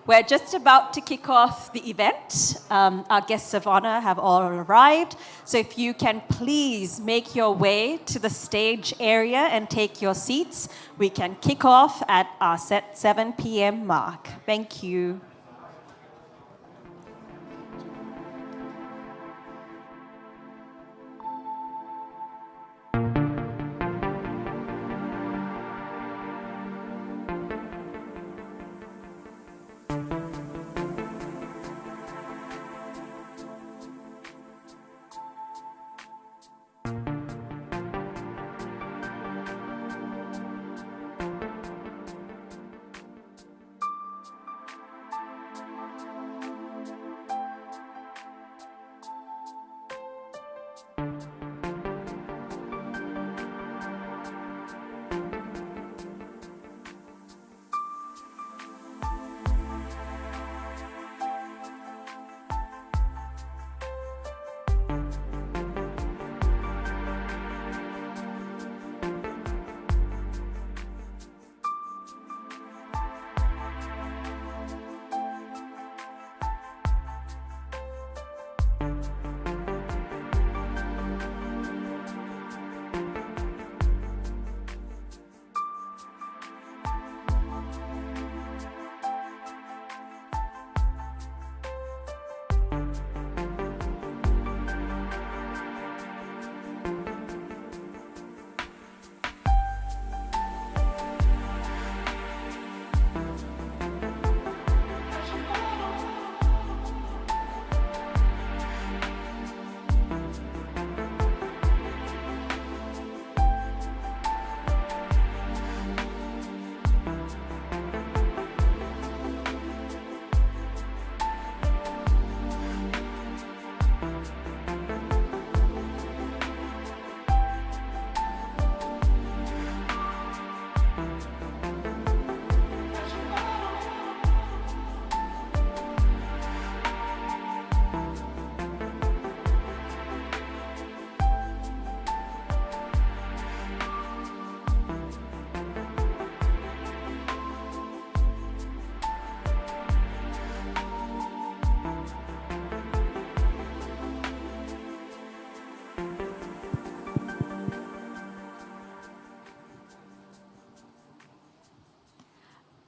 We're just about to kick off the event. Our guests of honor have all arrived. So if you can please make your way to the stage area and take your seats, we can kick off at our 7 p.m. mark. Thank you.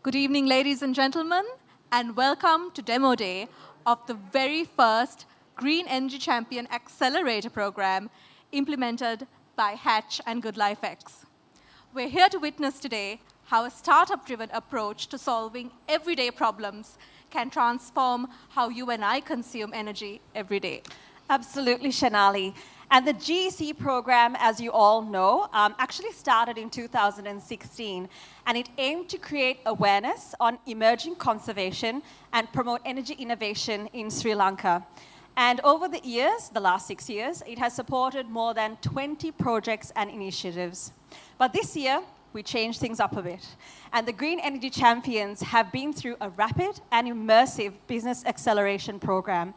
Good evening, ladies and gentlemen, and welcome to Demo Day of the very first Green Energy Champion Accelerator program implemented by Hatch and GoodLifeX. We're here to witness today how a startup-driven approach to solving everyday problems can transform how you and I consume energy every day. Absolutely, Shanali. And the GEC program, as you all know, actually started in 2016, and it aimed to create awareness on emerging conservation and promote energy innovation in Sri Lanka. And over the years, the last 6 years, it has supported more than 20 projects and initiatives. But this year, we changed things up a bit. And the Green Energy Champions have been through a rapid and immersive business acceleration program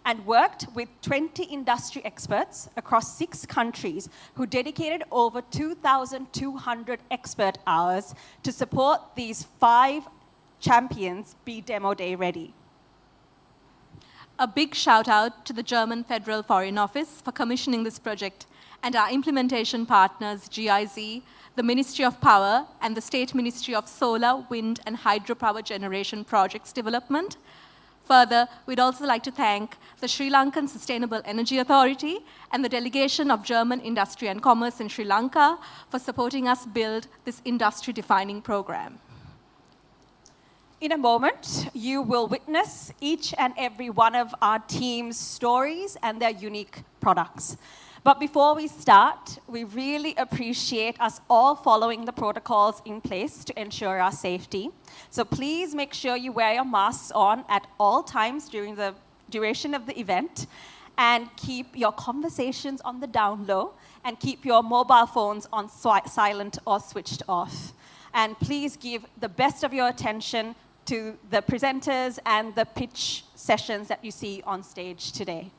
and worked with 20 industry experts across 6 countries who dedicated over 2,200 expert hours to support these 5 champions be Demo Day ready. A big shout out to the German Federal Foreign Office for commissioning this project and our implementation partners GIZ, the Ministry of Power, and the State Ministry of Solar, Wind, and Hydropower Generation Projects Development. Further, we'd also like to thank the Sri Lankan Sustainable Energy Authority and the delegation of German Industry and Commerce in Sri Lanka for supporting us build this industry-defining program. In a moment, you will witness each and every one of our team's stories and their unique products. But before we start, we really appreciate us all following the protocols in place to ensure our safety. So please make sure you wear your masks on at all times during the duration of the event, and keep your conversations on the down low, and keep your mobile phones on silent or switched off. And please give the best of your attention to the presenters and the pitch sessions that you see on stage today.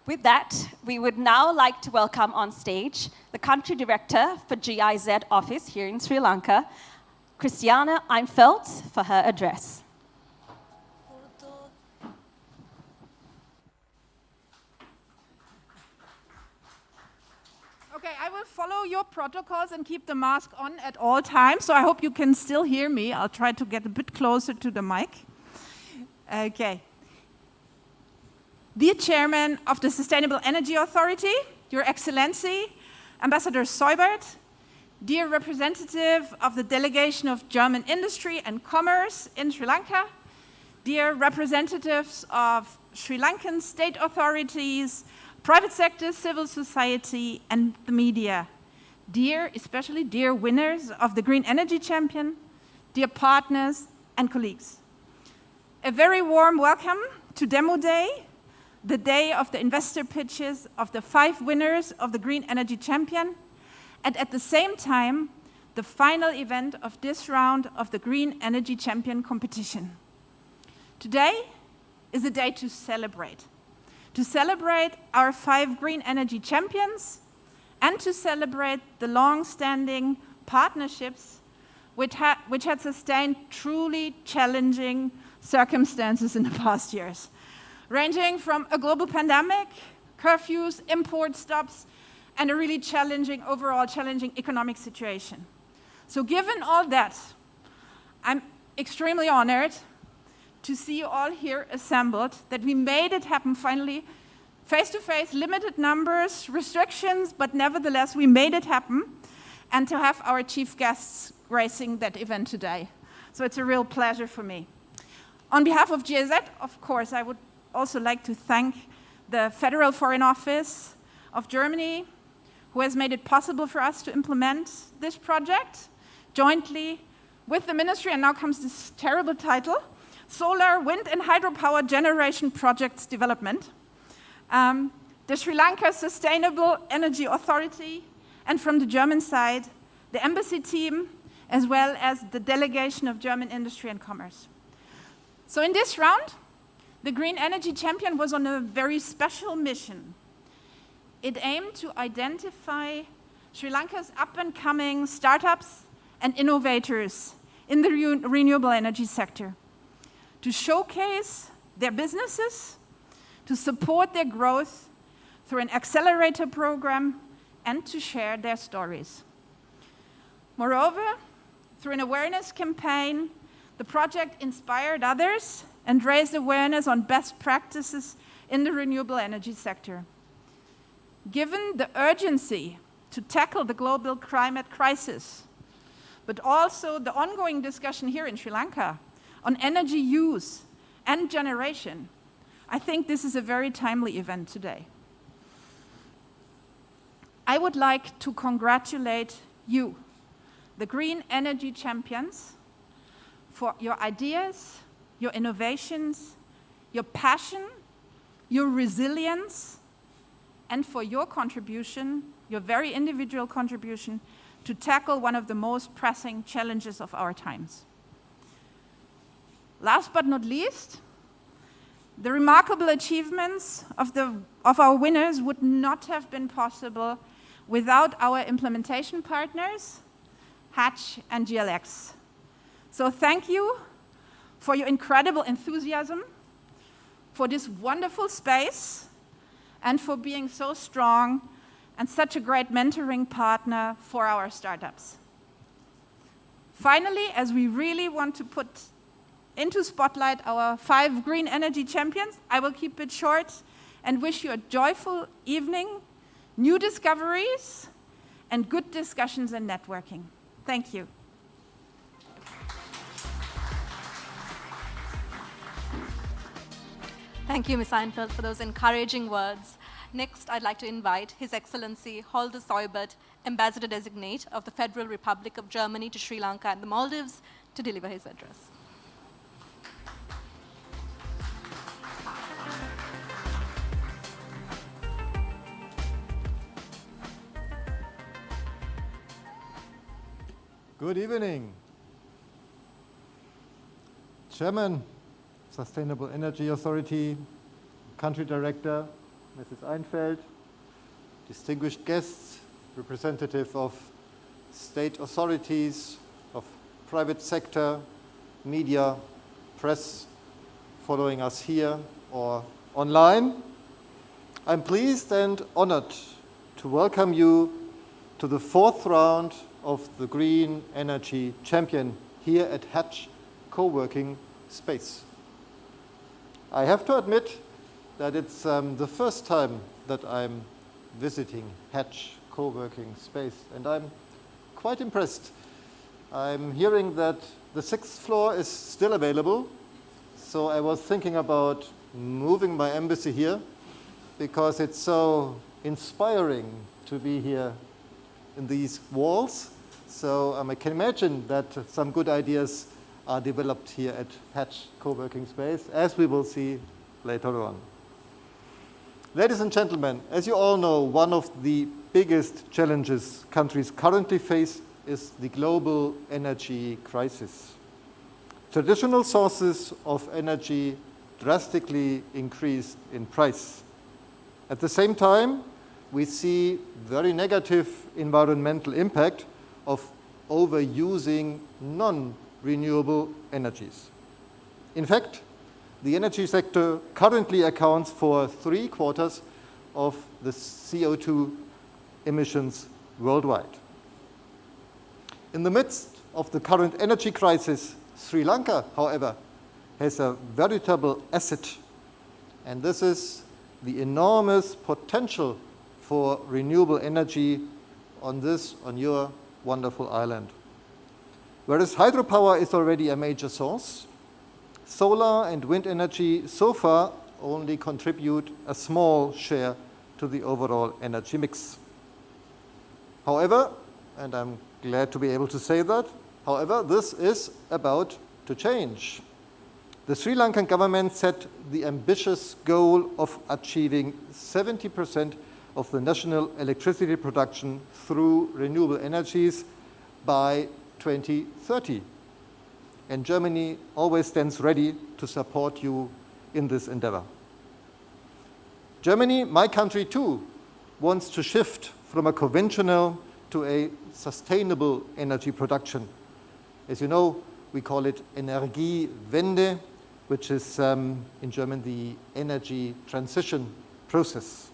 With that, we would now like to welcome on stage the Country Director for GIZ Office here in Sri Lanka, Christiane Einfeld for her address. Okay, I will follow your protocols and keep the mask on at all times, so I hope you can still hear me. I'll try to get a bit closer to the mic. Okay. Dear Chairman of the Sustainable Energy Authority, Your Excellency, Ambassador Seubert, dear representative of the delegation of German industry and commerce in Sri Lanka, dear representatives of Sri Lankan state authorities, private sector, civil society, and the media, especially dear winners of the Green Energy Champion, dear partners and colleagues. A very warm welcome to Demo Day, the day of the investor pitches of the 5 winners of the Green Energy Champion, and at the same time, the final event of this round of the Green Energy Champion competition. Today is a day to celebrate our 5 green energy champions and to celebrate the long-standing partnerships which had sustained truly challenging circumstances in the past years, ranging from a global pandemic, curfews, import stops, and a really overall challenging economic situation. So given all that, I'm extremely honored to see you all here assembled, that we made it happen finally, face-to-face, limited numbers, restrictions, but nevertheless, we made it happen, and to have our chief guests gracing that event today. So it's a real pleasure for me. On behalf of GIZ, of course, I would also like to thank the Federal Foreign Office of Germany, who has made it possible for us to implement this project jointly with the ministry, and now comes this terrible title, Solar, Wind and Hydropower Generation Projects Development, the Sri Lanka Sustainable Energy Authority, and from the German side, the embassy team, as well as the delegation of German industry and commerce. So in this round, the Green Energy Champion was on a very special mission. It aimed to identify Sri Lanka's up-and-coming startups and innovators in the renewable energy sector, to showcase their businesses, to support their growth through an accelerator program, and to share their stories. Moreover, through an awareness campaign, the project inspired others and raised awareness on best practices in the renewable energy sector. Given the urgency to tackle the global climate crisis, but also the ongoing discussion here in Sri Lanka on energy use and generation, I think this is a very timely event today. I would like to congratulate you, the Green Energy Champions, for your ideas, your innovations, your passion, your resilience, and for your contribution, your very individual contribution, to tackle one of the most pressing challenges of our times. Last but not least, the remarkable achievements of our winners would not have been possible without our implementation partners, Hatch and GLX. So thank you for your incredible enthusiasm, for this wonderful space, and for being so strong and such a great mentoring partner for our startups. Finally, as we really want to put into spotlight our 5 green energy champions, I will keep it short and wish you a joyful evening, new discoveries, and good discussions and networking. Thank you. Thank you, Ms. Einfeld, for those encouraging words. Next, I'd like to invite His Excellency Holger Seubert, Ambassador Designate of the Federal Republic of Germany to Sri Lanka and the Maldives, to deliver his address. Good evening. Chairman, Sustainable Energy Authority, Country Director, Mrs. Einfeld, distinguished guests, representative of state authorities, of private sector, media, press following us here or online. I'm pleased and honored to welcome you to the 4th round of the Green Energy Champion here at Hatch Co-working Space. I have to admit that it's the first time that I'm visiting Hatch Co-working Space, and I'm quite impressed. I'm hearing that the 6th floor is still available, so I was thinking about moving my embassy here because it's so inspiring to be here in these walls. So I can imagine that some good ideas are developed here at Hatch Co-working Space, as we will see later on. Ladies and gentlemen, as you all know, one of the biggest challenges countries currently face is the global energy crisis. Traditional sources of energy drastically increased in price. At the same time, we see very negative environmental impact of overusing non-renewable energies. In fact, the energy sector currently accounts for 3/4 of the CO2 emissions worldwide. In the midst of the current energy crisis, Sri Lanka, however, has a veritable asset, and this is the enormous potential for renewable energy on your wonderful island. Whereas hydropower is already a major source, solar and wind energy so far only contribute a small share to the overall energy mix. However, and I'm glad to be able to say that, however, this is about to change. The Sri Lankan government set the ambitious goal of achieving 70% of the national electricity production through renewable energies by 2030. And Germany always stands ready to support you in this endeavor. Germany, my country too, wants to shift from a conventional to a sustainable energy production. As you know, we call it Energiewende, which is in German the energy transition process.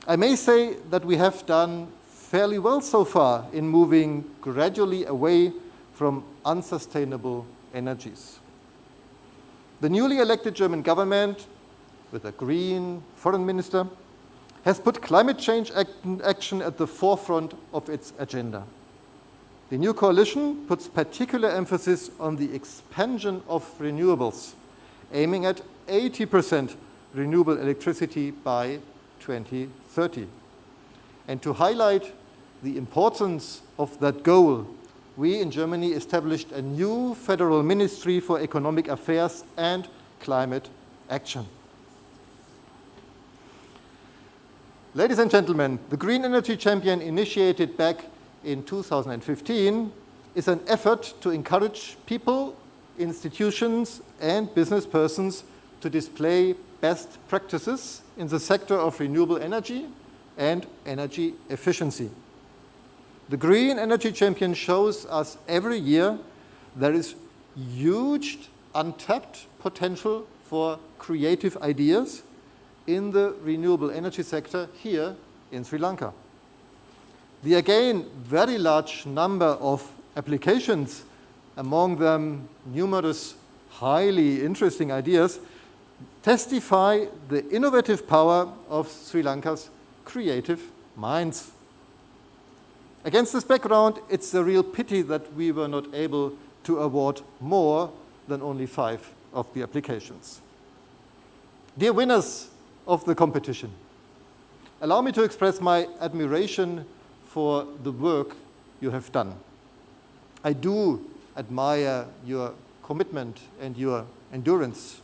I may say that we have done fairly well so far in moving gradually away from unsustainable energies. The newly elected German government, with a green foreign minister, has put climate change action at the forefront of its agenda. The new coalition puts particular emphasis on the expansion of renewables, aiming at 80% renewable electricity by 2030. And to highlight the importance of that goal, we in Germany established a new federal ministry for economic affairs and climate action. Ladies and gentlemen, the Green Energy Champion, initiated back in 2015, is an effort to encourage people, institutions, and business persons to display best practices in the sector of renewable energy and energy efficiency. The Green Energy Champion shows us every year there is huge untapped potential for creative ideas in the renewable energy sector here in Sri Lanka. The again very large number of applications, among them numerous highly interesting ideas, testify the innovative power of Sri Lanka's creative minds. Against this background, it's a real pity that we were not able to award more than only 5 of the applications. Dear winners of the competition, allow me to express my admiration for the work you have done. I do admire your commitment and your endurance.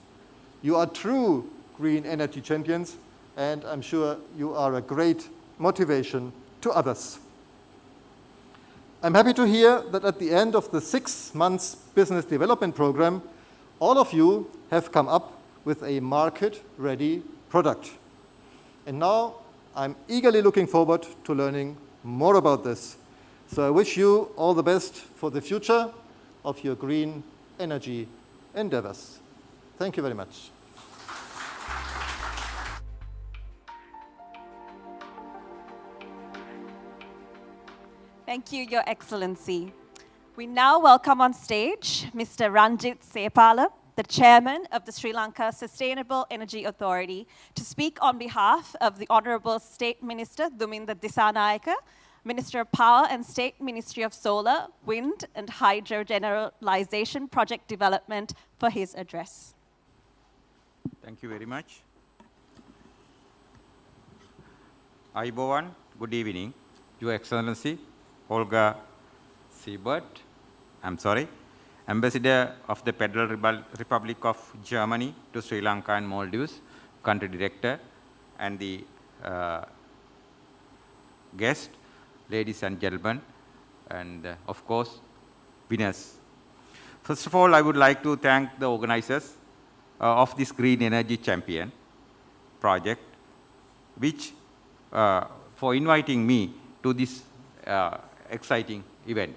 You are true green energy champions, and I'm sure you are a great motivation to others. I'm happy to hear that at the end of the 6 months business development program, all of you have come up with a market-ready product. And now I'm eagerly looking forward to learning more about this. So I wish you all the best for the future. of your green energy endeavors. Thank you very much. Thank you, Your Excellency. We now welcome on stage Mr. Ranjit Sepala, the Chairman of the Sri Lanka Sustainable Energy Authority, to speak on behalf of the Honourable State Minister Duminda Dissanayake, Minister of Power and State Ministry of Solar, Wind and Hydro Generalisation Project Development for his address. Thank you very much. Ayubowan, good evening. Your Excellency, Olga Siebert, Ambassador of the Federal Republic of Germany to Sri Lanka and Maldives, Country Director, and the guest, ladies and gentlemen, and of course, winners. First of all, I would like to thank the organizers of this Green Energy Champion project, which for inviting me to this exciting event.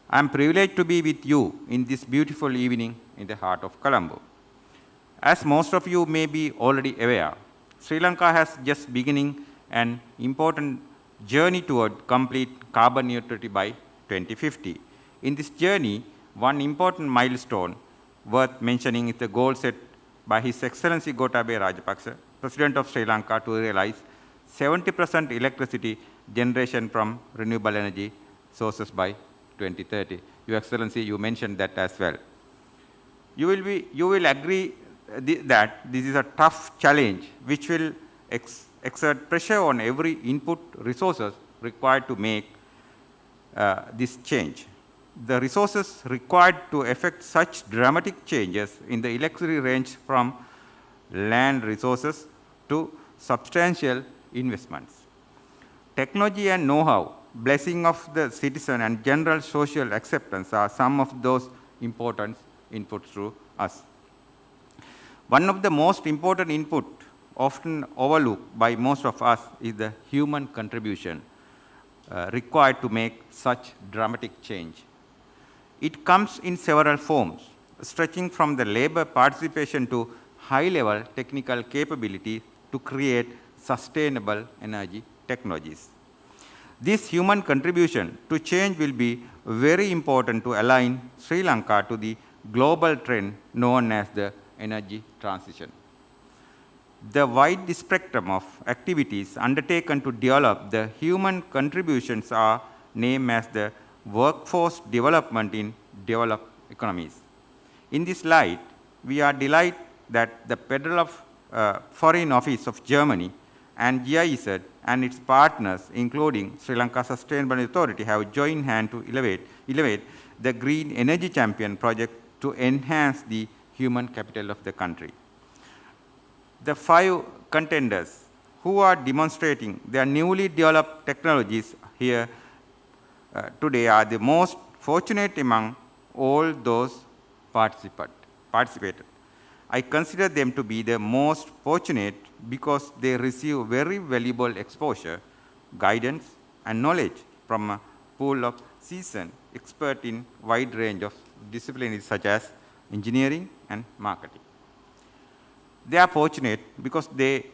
I am privileged to be with you in this beautiful evening in the heart of Colombo. As most of you may be already aware, Sri Lanka has just beginning an important journey toward complete carbon neutrality by 2050. In this journey, one important milestone worth mentioning is the goal set by His Excellency Gotabaya Rajapaksa, President of Sri Lanka, to realize 70% electricity generation from renewable energy sources by 2030. Your Excellency, you mentioned that as well. You will agree that this is a tough challenge which will exert pressure on every input resources required to make this change. The resources required to effect such dramatic changes in the electricity range from land resources to substantial investments. Technology and know-how, blessing of the citizen and general social acceptance are some of those important inputs to us. One of the most important input often overlooked by most of us is the human contribution required to make such dramatic change. It comes in several forms, stretching from the labor participation to high-level technical capability to create sustainable energy technologies. This human contribution to change will be very important to align Sri Lanka to the global trend known as the energy transition. The wide spectrum of activities undertaken to develop the human contributions are named as the workforce development in developed economies. In this light, we are delighted that the Federal Foreign Office of Germany and GIZ and its partners, including Sri Lanka Sustainable Authority, have joined hands to elevate the Green Energy Champion project to enhance the human capital of the country. The 5 contenders who are demonstrating their newly developed technologies here today are the most fortunate among all those participated. I consider them to be the most fortunate because they receive very valuable exposure, guidance, and knowledge from a pool of seasoned experts in wide range of disciplines such as engineering and marketing. They are fortunate because the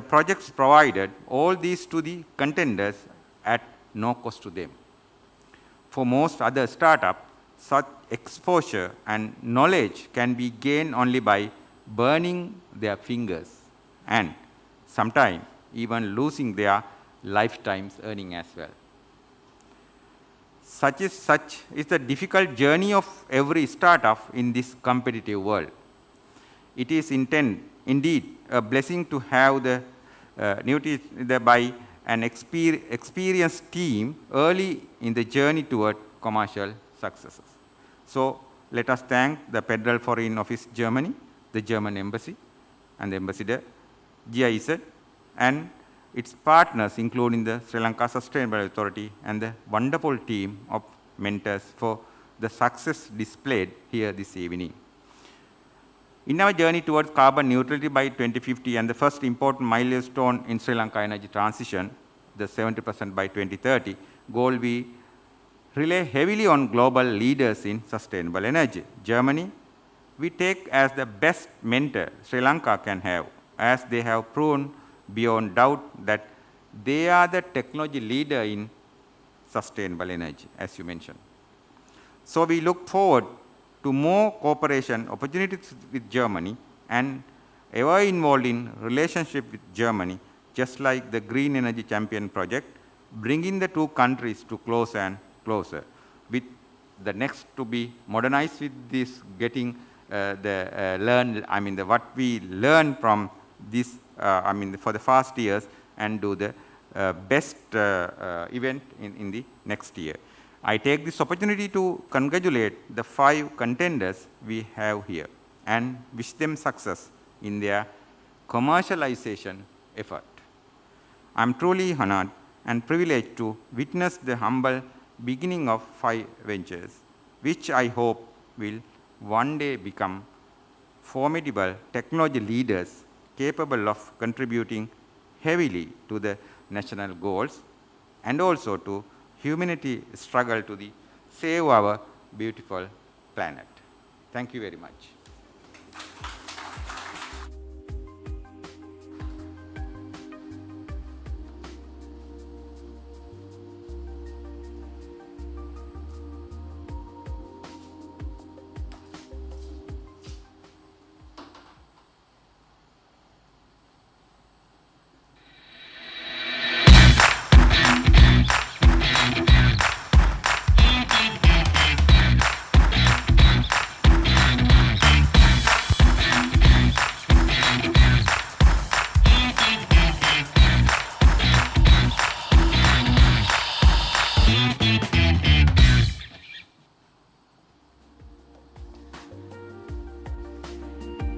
projects provided all these to the contenders at no cost to them. For most other startups, such exposure and knowledge can be gained only by burning their fingers and sometimes even losing their lifetime's earning as well. Such is the difficult journey of every startup in this competitive world. It is indeed a blessing to have by an experienced team early in the journey toward commercial successes. So let us thank the Federal Foreign Office Germany, the German Embassy, and the Ambassador, GIZ, and its partners, including the Sri Lanka Sustainable Authority and the wonderful team of mentors for the success displayed here this evening. In our journey towards carbon neutrality by 2050 and the first important milestone in Sri Lanka energy transition, the 70% by 2030 goal, we rely heavily on global leaders in sustainable energy. Germany, we take as the best mentor Sri Lanka can have, as they have proven beyond doubt that they are the technology leader in sustainable energy, as you mentioned. So we look forward to more cooperation opportunities with Germany and ever involved in relationship with Germany, just like the Green Energy Champion project, bringing the two countries to closer and closer, with the next to be modernized with this, getting what we learn from this, for the past years, and do the best event in the next year. I take this opportunity to congratulate the 5 contenders we have here and wish them success in their commercialization effort. I am truly honored and privileged to witness the humble beginning of 5 ventures, which I hope will one day become formidable technology leaders capable of contributing heavily to the national goals and also to humanity struggle to save our beautiful planet. Thank you very much.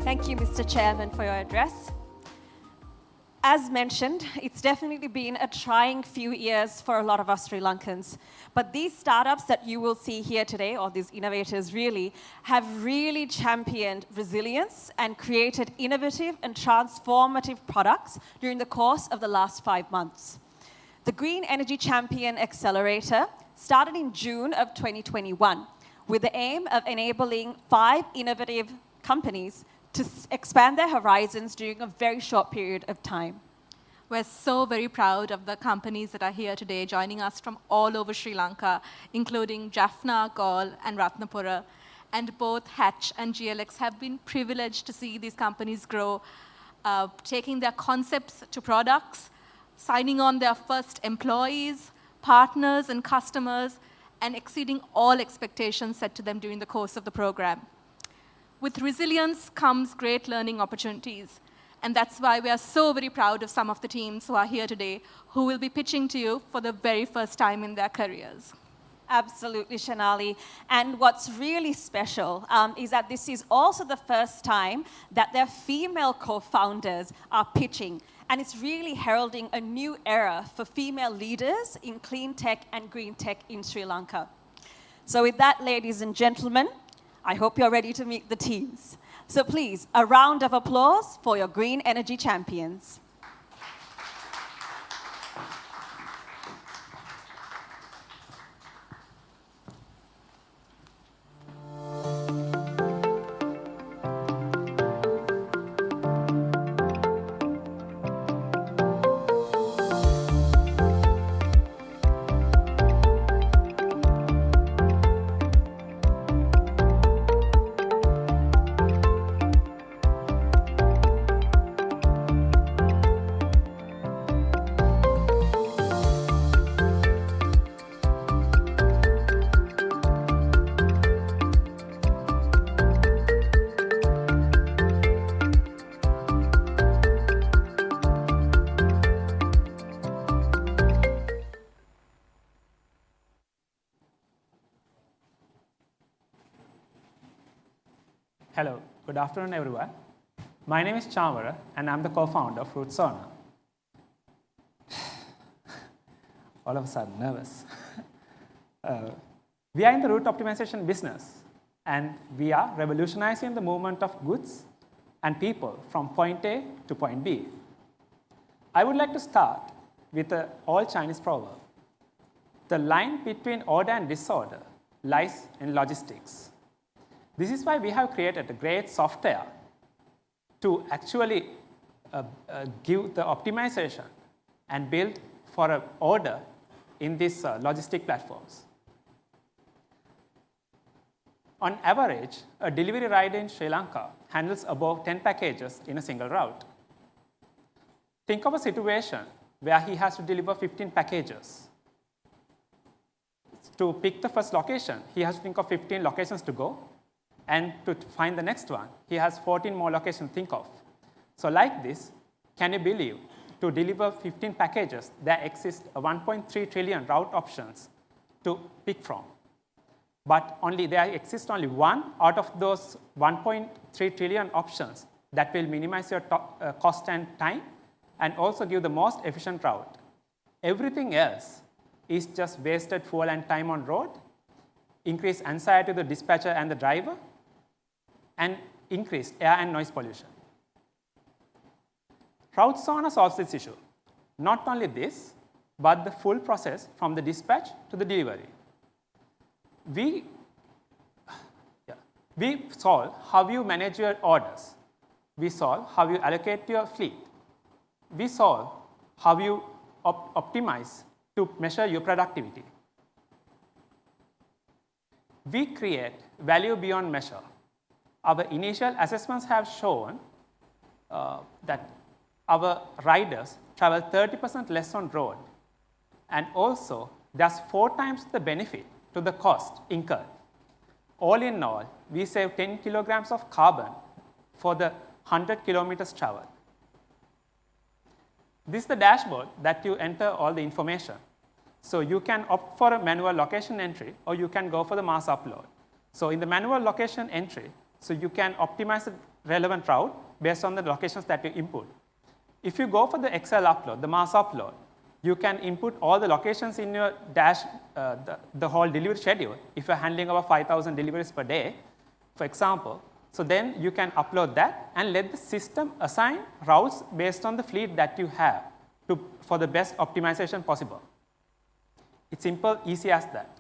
Thank you, Mr. Chairman, for your address. As mentioned, it's definitely been a trying few years for a lot of us Sri Lankans. But these startups that you will see here today, or these innovators really, have really championed resilience and created innovative and transformative products during the course of the last 5 months. The Green Energy Champion Accelerator started in June of 2021 with the aim of enabling 5 innovative companies to expand their horizons during a very short period of time. We're so very proud of the companies that are here today, joining us from all over Sri Lanka, including Jaffna, Galle, and Ratnapura. And both Hatch and GLX have been privileged to see these companies grow, taking their concepts to products, signing on their first employees, partners, and customers, and exceeding all expectations set to them during the course of the program. With resilience comes great learning opportunities. And that's why we are so very proud of some of the teams who are here today, who will be pitching to you for the very first time in their careers. Absolutely, Shanali. And what's really special is that this is also the first time that their female co-founders are pitching. And it's really heralding a new era for female leaders in clean tech and green tech in Sri Lanka. So with that, ladies and gentlemen, I hope you're ready to meet the teams. So please, a round of applause for your Green Energy Champions. Hello, good afternoon everyone. My name is Chamara and I'm the co-founder of Rootsona. All of a sudden, nervous. We are in the route optimization business and we are revolutionizing the movement of goods and people from point A to point B. I would like to start with an old Chinese proverb. The line between order and disorder lies in logistics. This is why we have created a great software to actually give the optimization and build for an order in these logistic platforms. On average, a delivery rider in Sri Lanka handles above 10 packages in a single route. Think of a situation where he has to deliver 15 packages. To pick the first location, he has to think of 15 locations to go, and to find the next one, he has 14 more locations to think of. So like this, can you believe, to deliver 15 packages, there exist 1.3 trillion route options to pick from. But there exists only one out of those 1.3 trillion options that will minimize your cost and time, and also give the most efficient route. Everything else is just wasted fuel and time on road, increased anxiety to the dispatcher and the driver, and increased air and noise pollution. RouteSonar solves this issue. Not only this, but the full process from the dispatch to the delivery. We solve how you manage your orders. We solve how you allocate your fleet. We solve how you optimize to measure your productivity. We create value beyond measure. Our initial assessments have shown that our riders travel 30% less on road, and also there's 4 times the benefit to the cost incurred. All in all, we save 10 kilograms of carbon for the 100 kilometers traveled. This is the dashboard that you enter all the information. So you can opt for a manual location entry, or you can go for the mass upload. So in the manual location entry, so you can optimize the relevant route based on the locations that you input. If you go for the Excel upload, the mass upload, you can input all the locations in your the whole delivery schedule. If you're handling over 5,000 deliveries per day, for example, so then you can upload that and let the system assign routes based on the fleet that you have for the best optimization possible. It's simple, easy as that.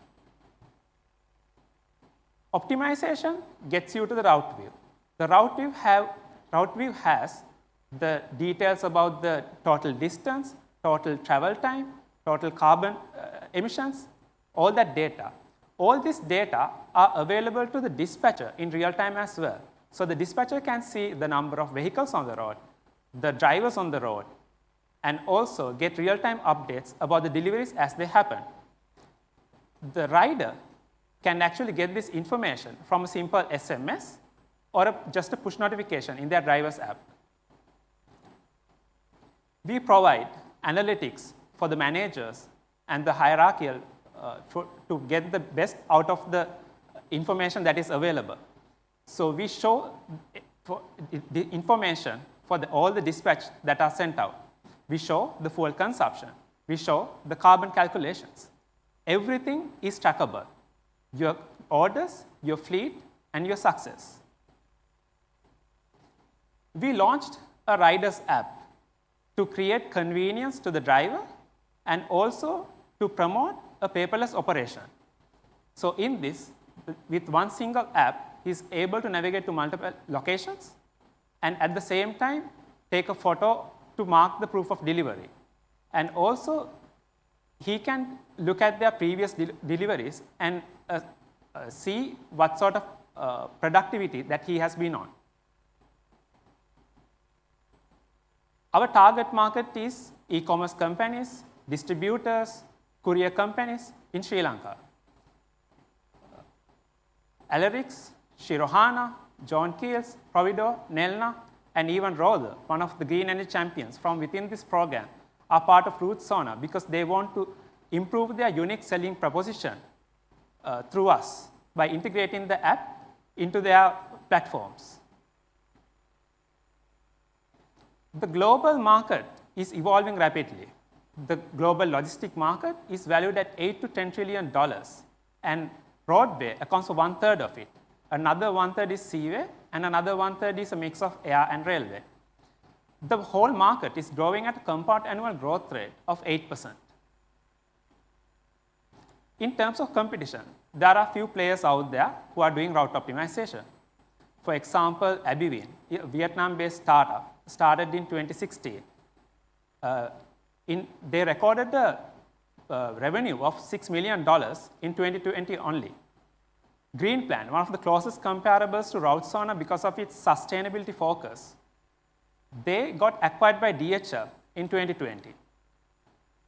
Optimization gets you to the route view. The route view has the details about the total distance, total travel time, total carbon emissions, all that data. All this data are available to the dispatcher in real time as well. So the dispatcher can see the number of vehicles on the road, the drivers on the road, and also get real-time updates about the deliveries as they happen. The rider can actually get this information from a simple SMS or just a push notification in their driver's app. We provide analytics for the managers and the hierarchical to get the best out of the information that is available. So we show the information for all the dispatch that are sent out. We show the fuel consumption. We show the carbon calculations. Everything is trackable. Your orders, your fleet, and your success. We launched a riders app to create convenience to the driver and also to promote a paperless operation. So in this, with one single app, he's able to navigate to multiple locations and at the same time take a photo to mark the proof of delivery. And also, he can look at their previous deliveries and see what sort of productivity that he has been on. Our target market is e-commerce companies, distributors, courier companies in Sri Lanka. Alerix, Shirohana, John Keels, Provido, Nelna, and even Rother, one of the green energy champions from within this program, are part of RouteSonar because they want to improve their unique selling proposition through us by integrating the app into their platforms. The global market is evolving rapidly. The global logistic market is valued at $8 to $10 trillion, and roadway accounts for 1/3 of it. Another 1/3 is seaway, and another 1/3 is a mix of air and railway. The whole market is growing at a compound annual growth rate of 8%. In terms of competition, there are few players out there who are doing route optimization. For example, Abivin, a Vietnam-based startup, started in 2016. They recorded a revenue of $6 million in 2020 only. Greenplan, one of the closest comparables to Routezoner because of its sustainability focus, they got acquired by DHL in 2020.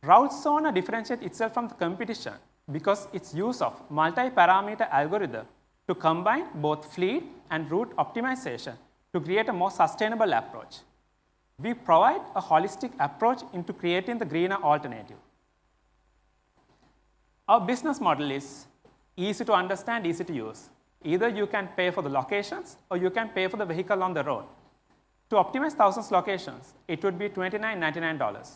Routezoner differentiates itself from the competition because its use of multi-parameter algorithm to combine both fleet and route optimization to create a more sustainable approach. We provide a holistic approach into creating the greener alternative. Our business model is easy to understand, easy to use. Either you can pay for the locations or you can pay for the vehicle on the road. To optimize thousands of locations, it would be $29.99.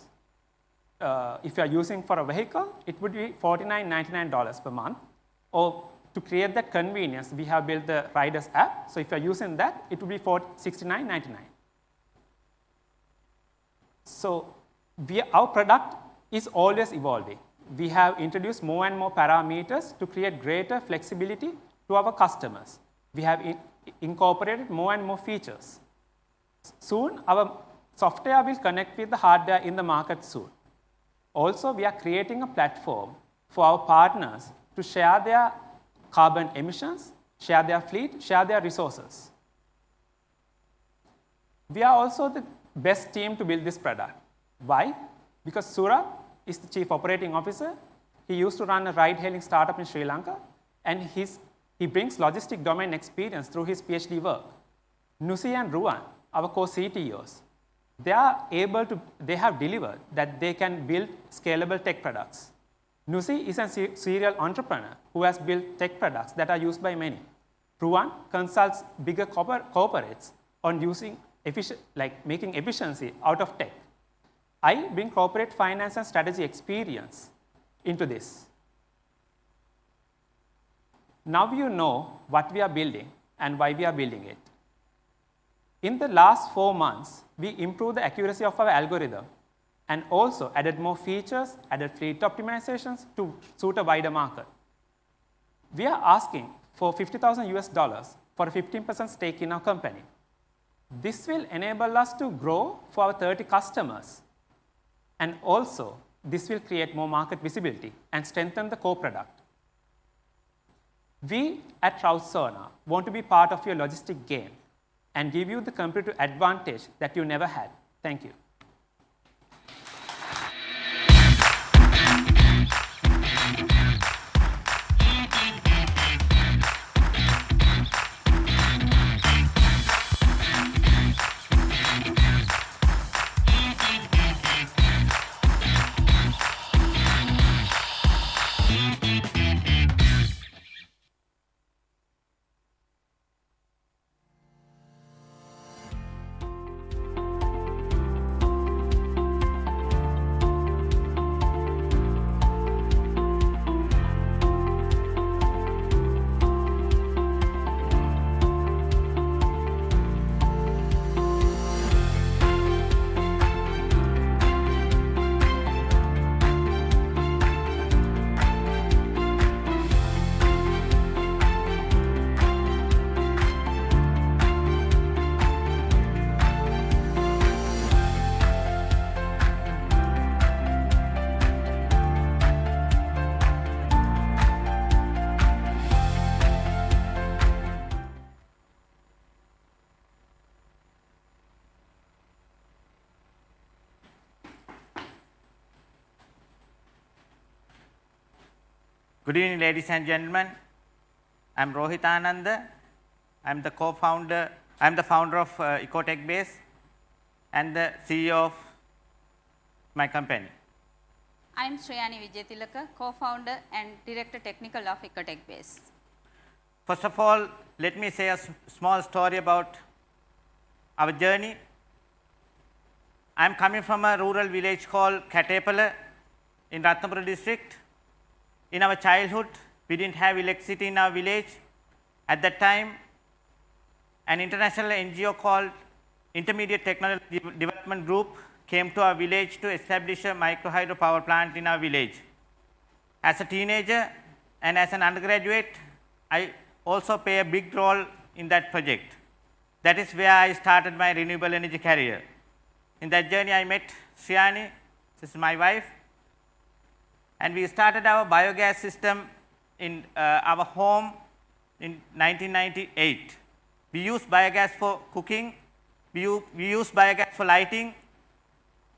If you are using for a vehicle, it would be $49.99 per month. Or to create that convenience, we have built the Riders app. So if you are using that, it would be $69.99. So our product is always evolving. We have introduced more and more parameters to create greater flexibility to our customers. We have incorporated more and more features. Soon, our software will connect with the hardware in the market soon. Also, we are creating a platform for our partners to share their carbon emissions, share their fleet, share their resources. We are also the best team to build this product. Why? Because Surat is the chief operating officer. He used to run a ride-hailing startup in Sri Lanka, and he brings logistic domain experience through his PhD work. Nusi and Ruan, our co-CTOs, they have delivered that they can build scalable tech products. Nusi is a serial entrepreneur who has built tech products that are used by many. Ruan consults bigger corporates on making efficiency out of tech. I bring corporate finance and strategy experience into this. Now you know what we are building and why we are building it. In the last 4 months, we improved the accuracy of our algorithm and also added more features, added fleet optimizations to suit a wider market. We are asking for $50,000 for a 15% stake in our company. This will enable us to grow for our 30 customers. And also, this will create more market visibility and strengthen the core product. We at Routezoner want to be part of your logistic game and give you the competitive advantage that you never had. Thank you. Good evening, ladies and gentlemen. I'm Rohit Ananda. I'm the founder of Ecotech Base and the CEO of my company. I'm Shriyani Vijayatilaka, co-founder and director technical of Ecotech Base. First of all, let me say a small story about our journey. I'm coming from a rural village called Katepala in Ratnapura district. In our childhood, we didn't have electricity in our village. At that time, an international NGO called Intermediate Technology Development Group came to our village to establish a micro hydro power plant in our village. As a teenager, and as an undergraduate, I also play a big role in that project. That is where I started my renewable energy career. In that journey, I met Sriyani, this is my wife, and we started our biogas system in our home in 1998. We use biogas for cooking, we use biogas for lighting,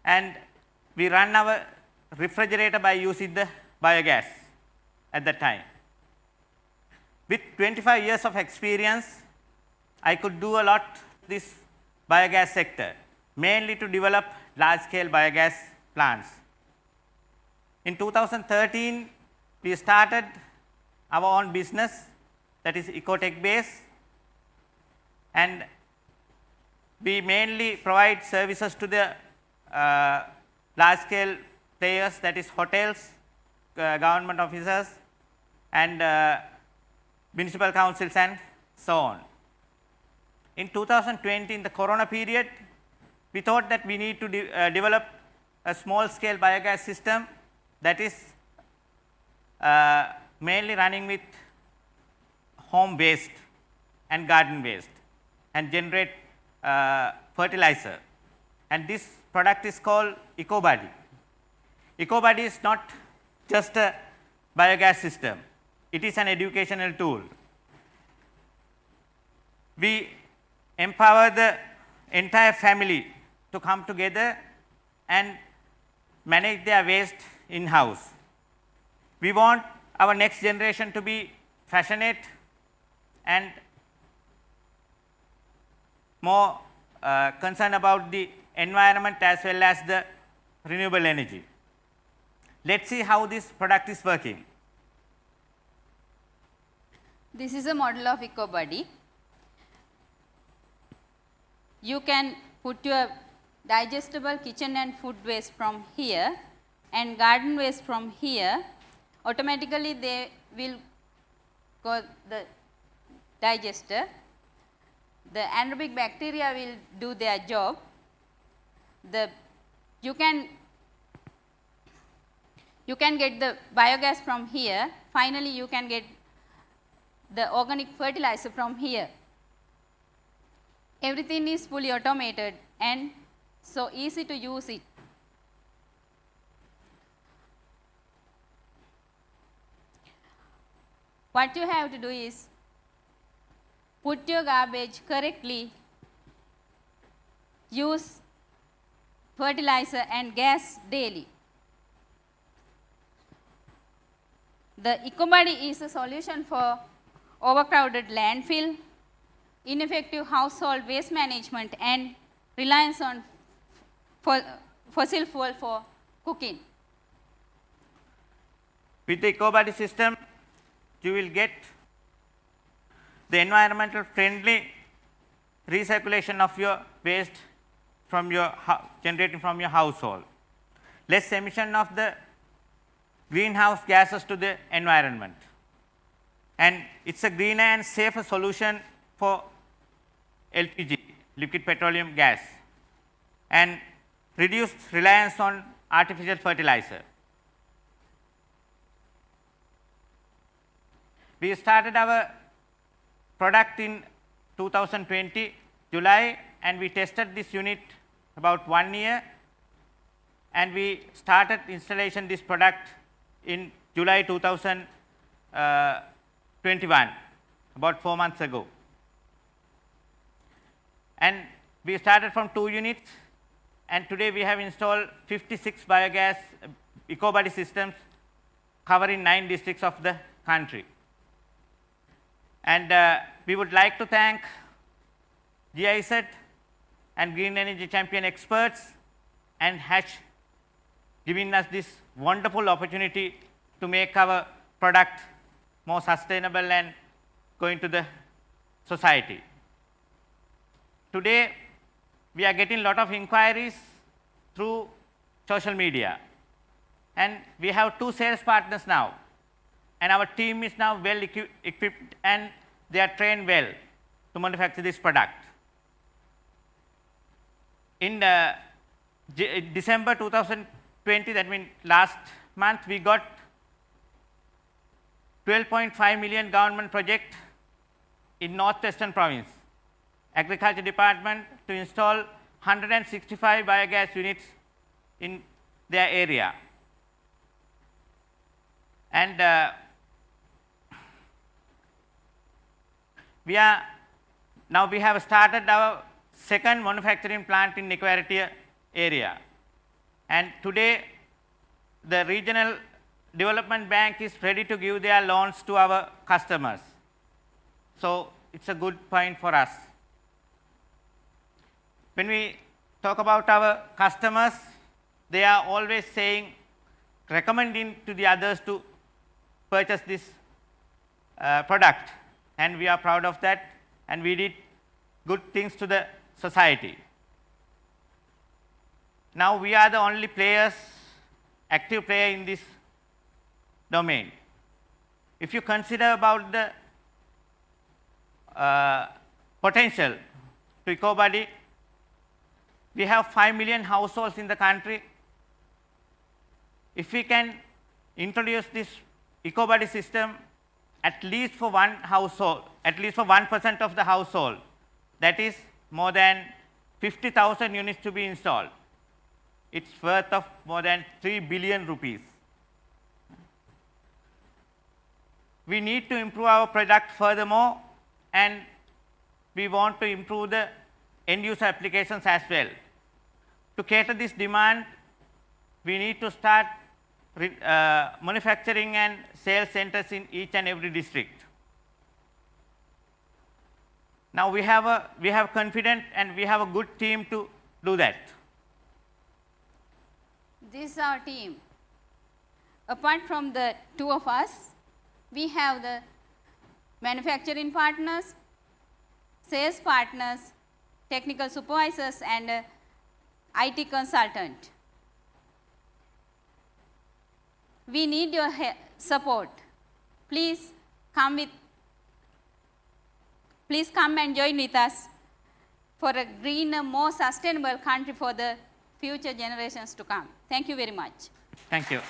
and we run our refrigerator by using the biogas at that time. With 25 years of experience, I could do a lot this biogas sector, mainly to develop large-scale biogas plants. In 2013, we started our own business, that is Ecotech Base, and we mainly provide services to the large-scale players, that is hotels, government officers, and municipal councils, and so on. In 2020, in the corona period, we thought that we need to develop a small-scale biogas system that is mainly running with home waste and garden waste and generate fertilizer. And this product is called EcoBuddy. EcoBuddy is not just a biogas system, it is an educational tool. We empower the entire family to come together and manage their waste in-house. We want our next generation to be passionate and more concerned about the environment as well as the renewable energy. Let's see how this product is working. This is a model of EcoBuddy. You can put your digestible kitchen and food waste from here and garden waste from here. Automatically they will go the digester. The anaerobic bacteria will do their job. You can get the biogas from here. Finally, you can get the organic fertilizer from here. Everything is fully automated and so easy to use it. What you have to do is put your garbage correctly, use fertilizer and gas daily. The EcoBuddy is a solution for overcrowded landfill, ineffective household waste management, and reliance on fossil fuel for cooking. With the EcoBuddy system, you will get the environmental friendly recirculation of your waste from your generated from your household, less emission of the greenhouse gases to the environment, and it's a greener and safer solution for LPG, liquid petroleum gas, and reduced reliance on artificial fertilizer. We started our product in 2020 July, and we tested this unit about 1 year, and we started installation this product in July 2021, about 4 months ago. And we started from 2 units, and today we have installed 56 biogas EcoBuddy systems covering 9 districts of the country. And we would like to thank GIZ and Green Energy Champion experts and Hatch giving us this wonderful opportunity to make our product more sustainable and going to the society. Today, we are getting a lot of inquiries through social media, and we have 2 sales partners now, and our team is now well equipped and they are trained well to manufacture this product. In December 2020, that means last month, we got 12.5 million government project in Northwestern Province. Agriculture Department to install 165 biogas units in their area. And we have started our second manufacturing plant in Nicoaratia area. And today, the Regional Development Bank is ready to give their loans to our customers. So it's a good point for us. When we talk about our customers, they are always saying, recommending to the others to purchase this product. And we are proud of that, and we did good things to the society. Now we are the only players, active player in this domain. If you consider about the potential to EcoBuddy, we have 5 million households in the country. If we can introduce this EcoBuddy system at least for one household, at least for 1% of the household, that is more than 50,000 units to be installed. It's worth of more than 3 billion rupees. We need to improve our product furthermore, and we want to improve the end user applications as well. To cater this demand, we need to start manufacturing and sales centers in each and every district. Now we have confidence and we have a good team to do that. This is our team. Apart from the two of us, we have the manufacturing partners, sales partners, technical supervisors, and IT consultant. We need your support. Please come and join with us for a greener, more sustainable country for the future generations to come. Thank you very much. Thank you.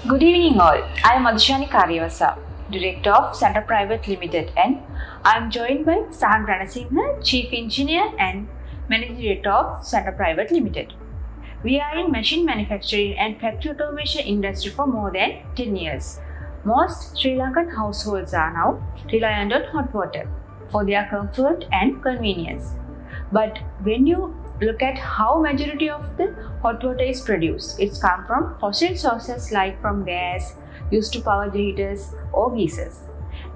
Good evening all. I am Adhishani Karyavasa, Director of Center Private Limited, and I am joined by Sahan Ranasinghe, Chief Engineer and Managing Director of Center Private Limited. We are in machine manufacturing and factory automation industry for more than 10 years. Most Sri Lankan households are now reliant on hot water for their comfort and convenience. But when you look at how majority of the hot water is produced, it's come from fossil sources like from gas used to power the heaters or geysers.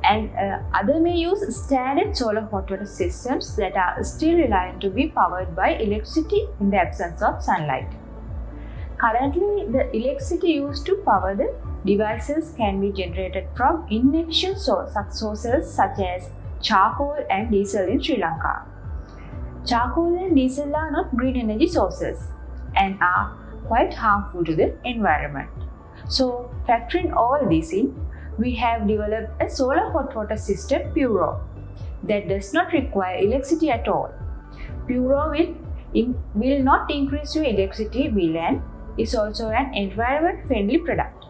And other may use standard solar hot water systems that are still reliant to be powered by electricity in the absence of sunlight. Currently, the electricity used to power the devices can be generated from inefficient sources such as charcoal and diesel in Sri Lanka. Charcoal and diesel are not green energy sources and are quite harmful to the environment. So, factoring all this in, we have developed a solar hot water system, Puro, that does not require electricity at all. Puro will not increase your electricity bill and is also an environment-friendly product.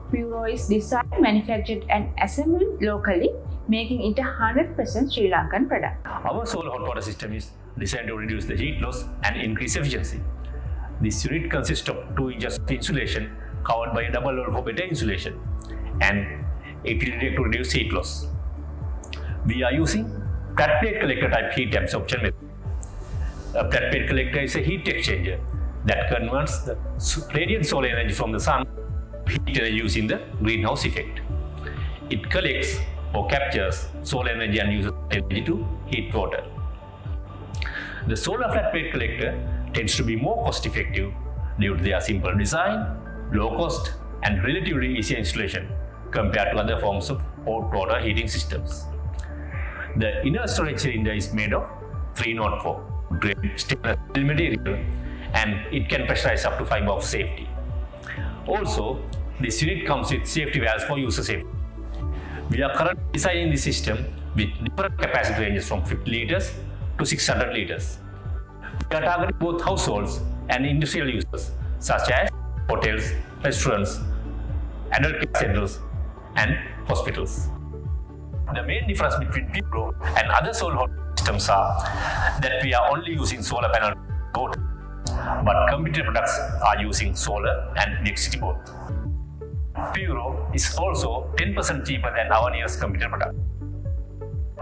Puro is designed, manufactured and assembled locally making it a 100% Sri Lankan product. Our solar hot water system is designed to reduce the heat loss and increase efficiency. This unit consists of 2 inches of insulation covered by a double wall for better insulation, and it will detect to reduce heat loss. We are using flat plate collector type heat absorption method. A flat plate collector is a heat exchanger that converts the radiant solar energy from the sun to heat energy using the greenhouse effect. It collects or captures solar energy and uses energy to heat water. The solar flat plate collector tends to be more cost effective due to their simple design, low cost, and relatively easy installation compared to other forms of hot water heating systems. The inner storage cylinder is made of 304 grade stainless steel material, and it can pressurize up to 5 bars of safety. Also, this unit comes with safety valves for user safety. We are currently designing the system with different capacity ranges from 50 liters to 600 liters. We are targeting both households and industrial users such as hotels, restaurants, adult care centers, and hospitals. The main difference between Puro and other solar hot systems are that we are only using solar panel water, but competing products are using solar and electricity both. Puro is also 10% cheaper than our nearest competing product.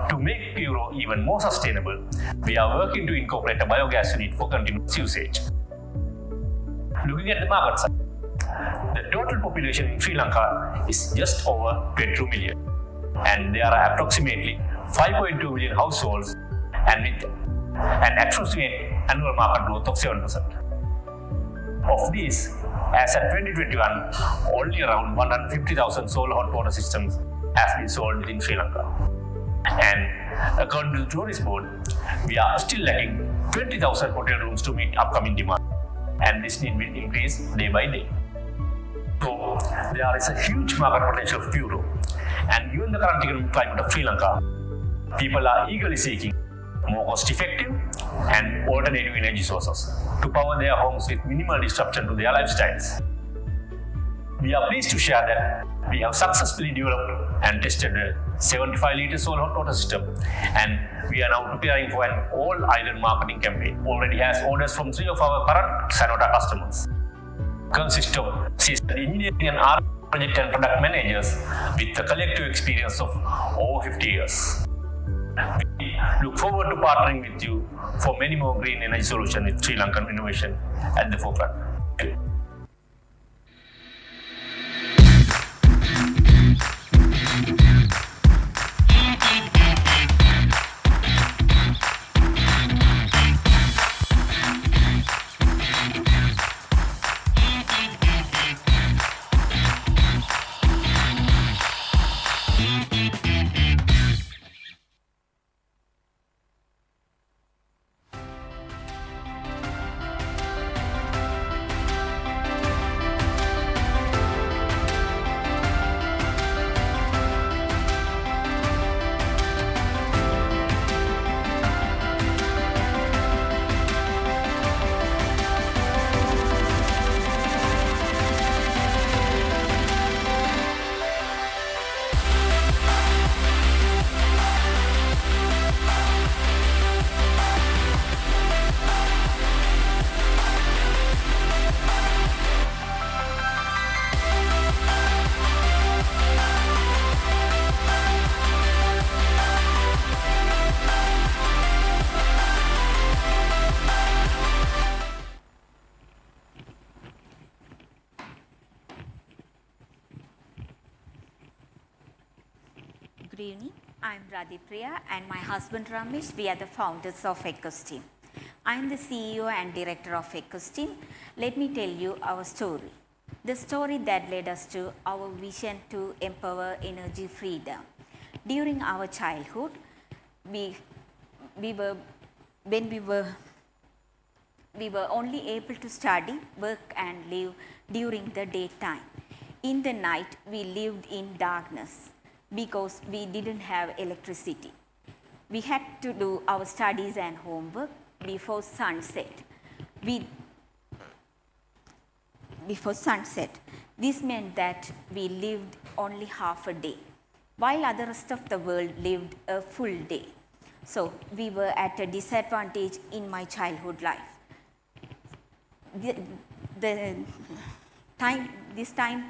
To make Puro even more sustainable, we are working to incorporate a biogas unit for continuous usage. Looking at the market side, the total population in Sri Lanka is just over 22 million, and there are approximately 5.2 million households, and with an approximate annual market growth of 7%. Of these, as at 2021, only around 150,000 solar hot water systems have been sold within Sri Lanka. And according to the Tourist Board, we are still lacking 20,000 hotel rooms to meet upcoming demand, and this need will increase day by day. So there is a huge market potential for Puro, and given the current economic climate of Sri Lanka, people are eagerly seeking more cost-effective and alternative energy sources to power their homes with minimal disruption to their lifestyles. We are pleased to share that we have successfully developed and tested a 75-liter solar hot water system, and we are now preparing for an all-island marketing campaign. Already has orders from 3 of our current Sanota customers. Consists of seasoned engineering and R&D project and product managers with a collective experience of over 50 years. We look forward to partnering with you for many more green energy solutions with Sri Lankan innovation at the forefront. Thank you. Good evening. I'm Radhipriya and my husband Ramesh. We are the founders of EcoSteam. I'm the CEO and director of EcoSteam. Let me tell you our story. The story that led us to our vision to empower energy freedom. During our childhood, we were only able to study, work and live during the daytime. In the night, we lived in darkness because we didn't have electricity. We had to do our studies and homework before sunset. This meant that we lived only half a day. while the rest of the world lived a full day. So we were at a disadvantage in my childhood life. As time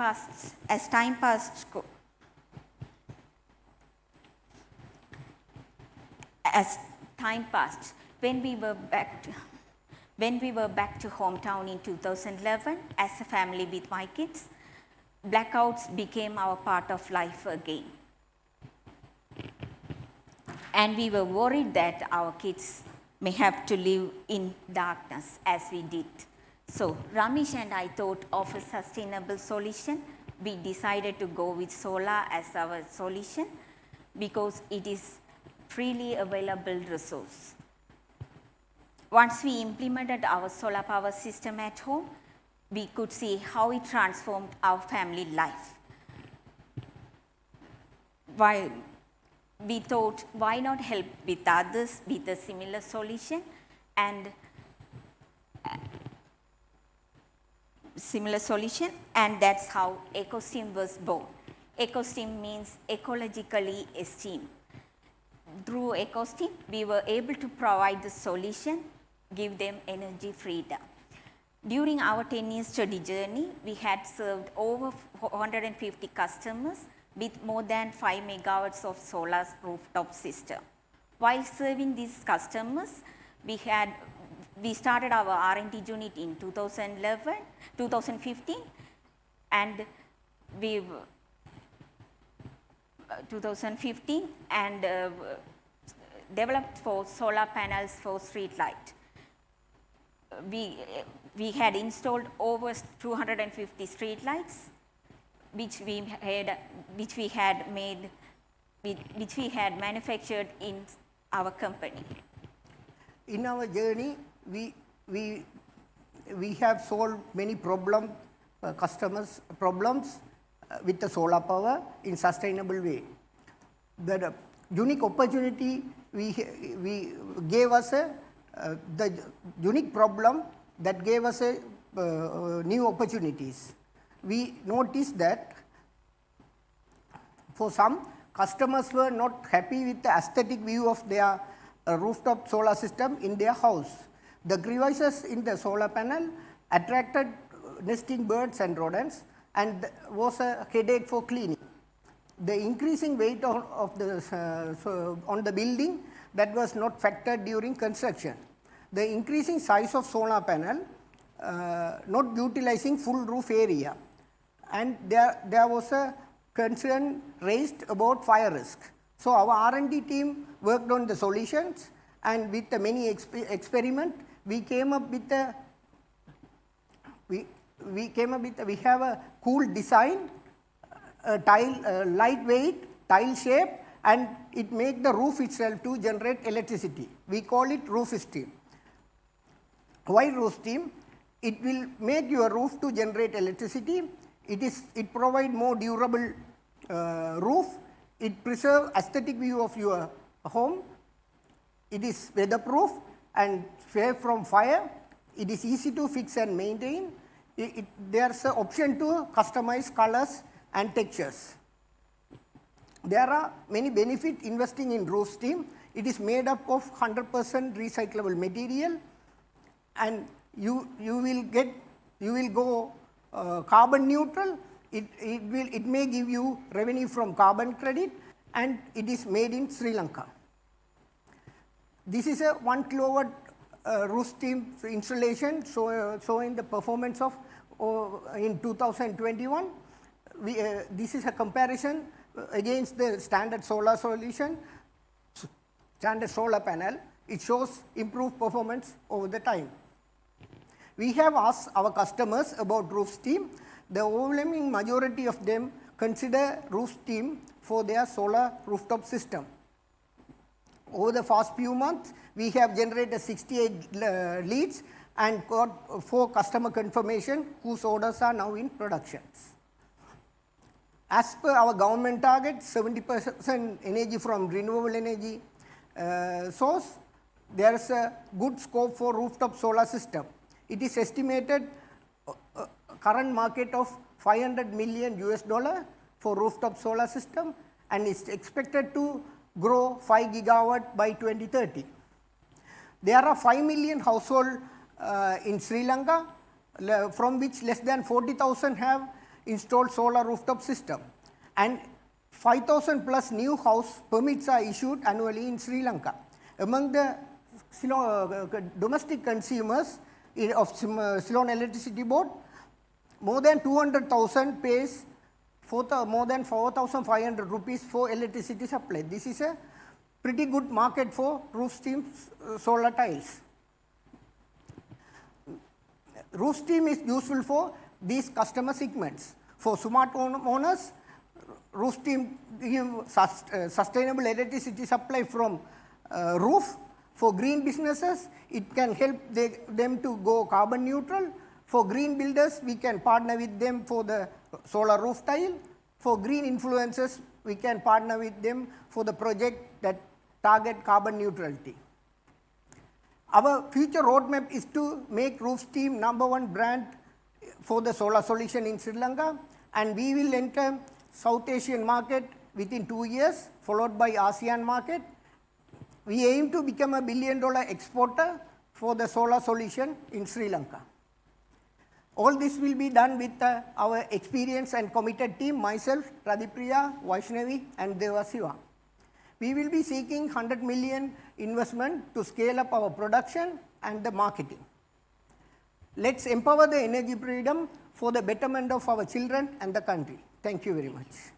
passed, when we were back to hometown in 2011 as a family with my kids, blackouts became our part of life again. And we were worried that our kids may have to live in darkness as we did. So Ramesh and I thought of a sustainable solution. We decided to go with solar as our solution because it is freely available resource. Once we implemented our solar power system at home, we could see how it transformed our family life. While we thought, why not help with others with a similar solution? And that's how EcoSteam was born. EcoSteam means ecologically esteemed. Through EcoSteam, we were able to provide the solution, give them energy freedom. During our 10-year study journey, we had served over 450 customers with more than 5 megawatts of solar rooftop system. While serving these customers, we started our R&D unit in 2015, and developed for solar panels for street light. We had installed over 250 street lights, which we had manufactured in our company. In our journey, we have solved many customers' problems with the solar power in sustainable way. The unique opportunity we gave us the unique problem that gave us new opportunities. We noticed that for some, customers were not happy with the aesthetic view of their rooftop solar system in their house. The crevices in the solar panel attracted nesting birds and rodents and was a headache for cleaning. The increasing weight on the building that was not factored during construction. The increasing size of solar panel not utilizing full roof area, and there was a concern raised about fire risk. So our R&D team worked on the solutions, and with the many experiments, we came up with we have a cool design, lightweight tile shape, and it make the roof itself to generate electricity. We call it roof steam. Why roof steam? It will make your roof to generate electricity. It provide more durable roof. It preserve aesthetic view of your home. It is weatherproof and safe from fire. It is easy to fix and maintain. There's an option to customize colors and textures. There are many benefits investing in roof steam. It is made up of 100% recyclable material, and you will go carbon neutral. It may give you revenue from carbon credit, and it is made in Sri Lanka. This is a 1 kilowatt roof steam installation showing the performance of in 2021. This is a comparison against the standard solar solution, standard solar panel. It shows improved performance over the time. We have asked our customers about roof steam. The overwhelming majority of them consider roof steam for their solar rooftop system. Over the past few months, we have generated 68 leads and got 4 customer confirmation whose orders are now in production. As per our government target, 70% energy from renewable energy source, there is a good scope for rooftop solar system. It is estimated current market of $500 million for rooftop solar system, and is expected to grow 5 gigawatt by 2030. There are 5 million households in Sri Lanka, from which less than 40,000 have installed solar rooftop system, and 5,000 plus new house permits are issued annually in Sri Lanka. Among the domestic consumers of Ceylon Electricity Board, more than 200,000 pays more than 4,500 rupees for electricity supply. This is a pretty good market for roof steam solar tiles. Roof steam is useful for these customer segments. For smart owners, roof steam gives sustainable electricity supply from roof. For green businesses, it can help them to go carbon neutral. For green builders, we can partner with them for the solar roof tile. For green influencers, we can partner with them for the project that target carbon neutrality. Our future roadmap is to make Roof Steam #1 brand for the solar solution in Sri Lanka, and we will enter South Asian market within 2 years, followed by ASEAN market. We aim to become a $1 billion exporter for the solar solution in Sri Lanka. All this will be done with our experienced and committed team, myself, Radipriya, Vaishnavi, and Devasiva. We will be seeking 100 million investment to scale up our production and the marketing. Let's empower the energy freedom for the betterment of our children and the country. Thank you very much.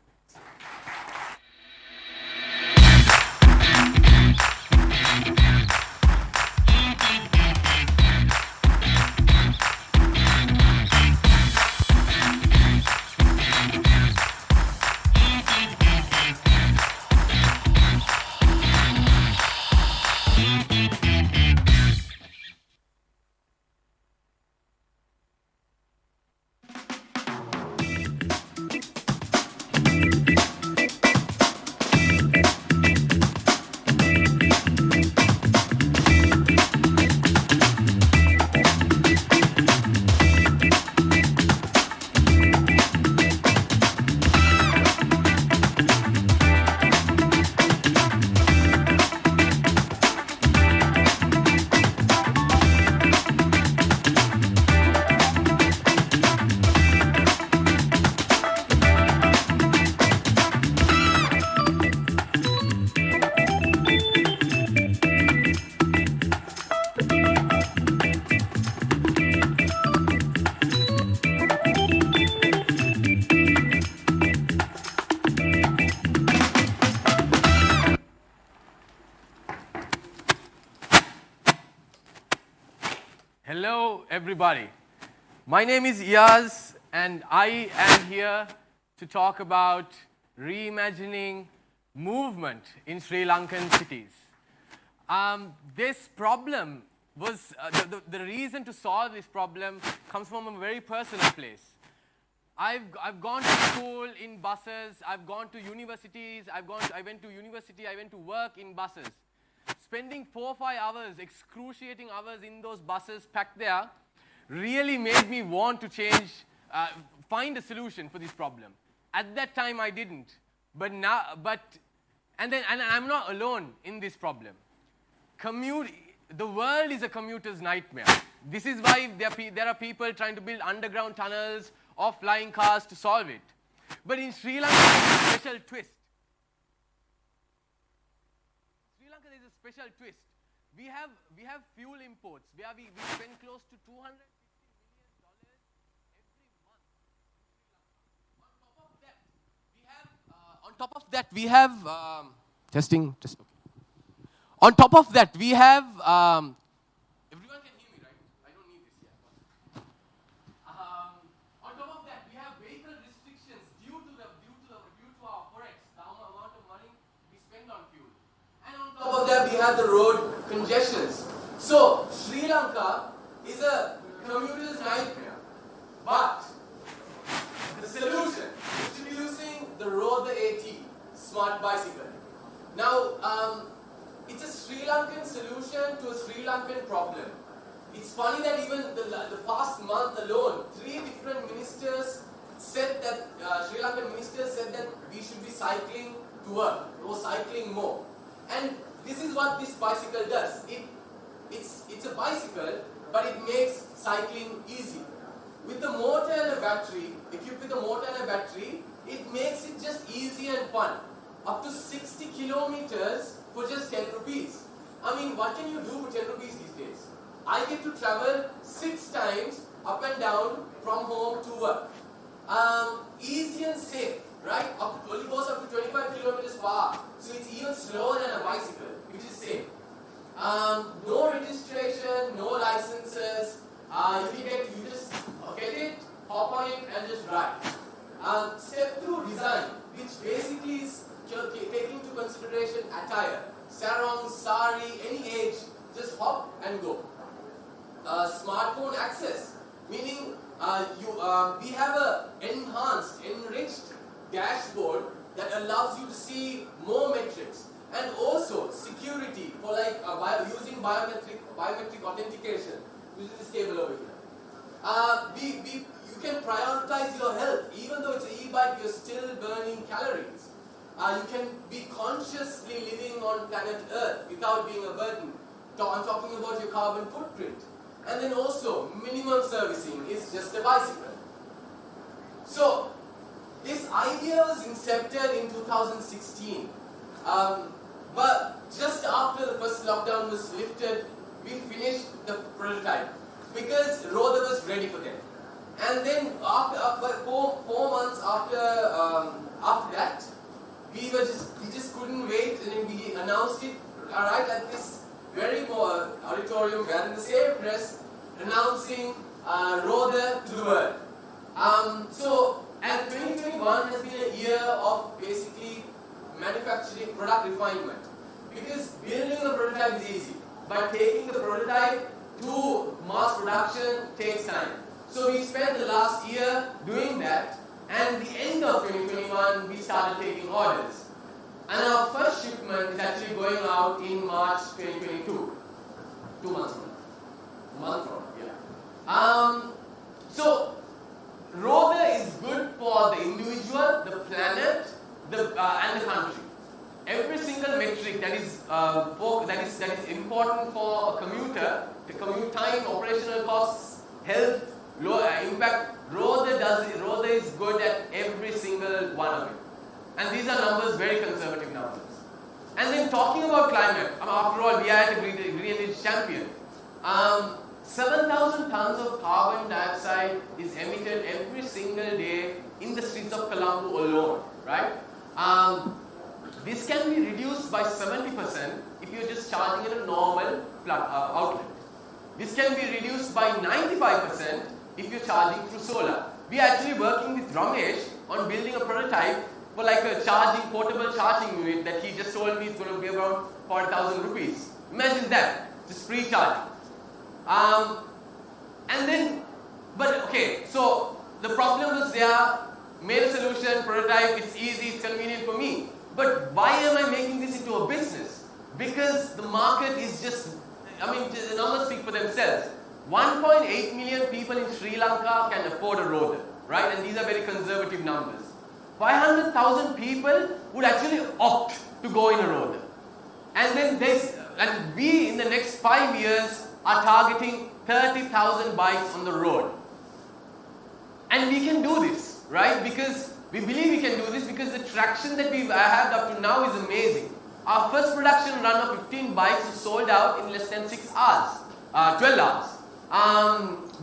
Hello, everybody. My name is Iyaz, and I am here to talk about reimagining movement in Sri Lankan cities. This problem was, the reason to solve this problem comes from a very personal place. I've gone to school in buses, I've gone to universities, I went to university, I went to work in buses. Spending 4 or 5 hours, excruciating hours in those buses packed there, really made me want to change, find a solution for this problem. At that time I didn't, and I'm not alone in this problem. The world is a commuter's nightmare. This is why there are people trying to build underground tunnels or flying cars to solve it. But in Sri Lanka, there's a special twist. Special twist. We have fuel imports where we spend close to $250 million every month. On top of that, we have testing. On top of that, we have everyone can hear me, right? I don't need this yet. On top of that, we have vehicle restrictions due to our forex, the amount of money we spend on fuel. And on top of that, we have the road congestions. So, Sri Lanka is a commuter's nightmare. But the solution, introducing the Road the AT, smart bicycle. Now, it's a Sri Lankan solution to a Sri Lankan problem. It's funny that even the past month alone, 3 different ministers said that, Sri Lankan ministers said that we should be cycling to work or cycling more. And this is what this bicycle does. It's a bicycle, but it makes cycling easy. With the motor and a battery, equipped with a motor and a battery, it makes it just easy and fun. Up to 60 kilometers for just 10 rupees. I mean, what can you do for 10 rupees these days? I get to travel 6 times up and down from home to work. Easy and safe, right? Only goes up to 25 kilometers per hour. So it's even slower than a bicycle, which is safe. No registration, no licenses. You just get it, hop on it, and just ride. Step through design, which basically is taking into consideration attire, sarong, sari, any age, just hop and go. Smartphone access, meaning we have a enriched dashboard that allows you to see more metrics, and also security for using biometric authentication, which is this table over here. You can prioritize your health, even though it's an e-bike, you're still burning calories. You can be consciously living on planet Earth without being a burden. I'm talking about your carbon footprint. And then also, minimum servicing is just a bicycle. So, this idea was incepted in 2016. But just after the first lockdown was lifted, we finished the prototype because Rode was ready for them. And then after 4 months after that, we just couldn't wait, and then we announced it right at this very auditorium. We are in the same press announcing Rode to the world. And 2021 has been a year of basically manufacturing product refinement, because building a prototype is easy, but taking the prototype to mass production takes time. So we spent the last year doing that, and the end of 2021 we started taking orders. And our first shipment is actually going out in March 2022, 2 months from now. Month from now, yeah. So Rode is good for the individual, the planet, and the country. Every single metric that is important for a commuter, the commute time, operational costs, health, low impact, Rode is good at every single one of it. And these are numbers, very conservative numbers. And then talking about climate, after all, we are the Green Energy Champion. 7,000 tons of carbon dioxide is emitted every single day in the streets of Colombo alone, right? This can be reduced by 70% if you're just charging at a normal outlet. This can be reduced by 95% if you're charging through solar. We are actually working with Ramesh on building a prototype for like a portable charging unit that he just told me is going to be around 40,000 rupees. Imagine that, just free charging. So the problem was there, made a solution, prototype, it's easy, it's convenient for me. But why am I making this into a business? Because the market is just, the numbers speak for themselves. 1.8 million people in Sri Lanka can afford a Rode, right? And these are very conservative numbers. 500,000 people would actually opt to go in a Rode. And then we in the next 5 years are targeting 30,000 bikes on the road. And we can do this, right? Because we believe we can do this because the traction that we've had up to now is amazing. Our first production run of 15 bikes was sold out in less than 6 hours, 12 hours.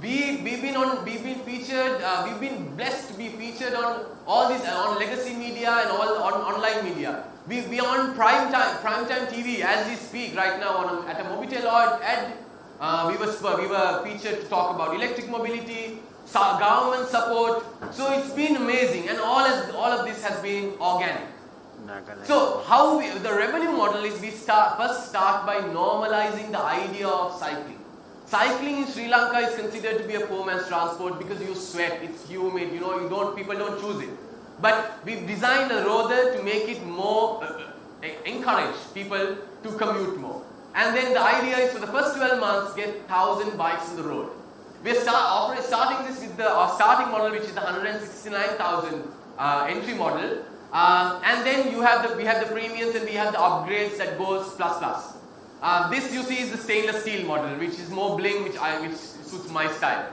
We've been featured. We've been blessed to be featured on all these on legacy media and all on online media. We are on primetime TV as we speak right now at a Mobitel ad. We were featured to talk about electric mobility, government support. So it's been amazing, and all of this has been organic. So the revenue model is we first start by normalizing the idea of cycling. Cycling in Sri Lanka is considered to be a poor man's transport because you sweat, it's humid, people don't choose it. But we've designed a Rode to make it more, encourage people to commute more. And then the idea is for the first 12 months, get 1,000 bikes on the road. We're starting this with our starting model, which is the 169,000 entry model. And then we have the premiums and we have the upgrades that goes plus. This you see is the stainless steel model, which is more bling, which suits my style.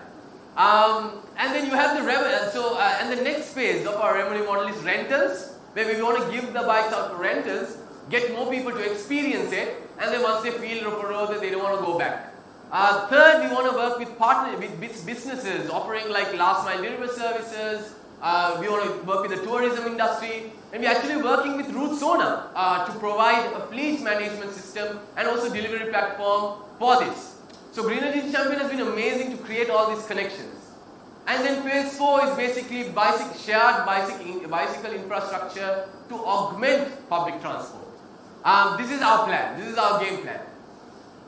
And then you have the and the next phase of our revenue model is rentals, where we want to give the bikes out for rentals, get more people to experience it, and then once they feel for road that they don't want to go back. Third, we want to work with businesses offering like last mile delivery services. We want to work with the tourism industry, and we're actually working with Route Sona to provide a fleet management system and also delivery platform for this. So Green Energy Champion has been amazing to create all these connections. And then phase 4 is basically shared bicycle infrastructure to augment public transport. This is our plan. This is our game plan.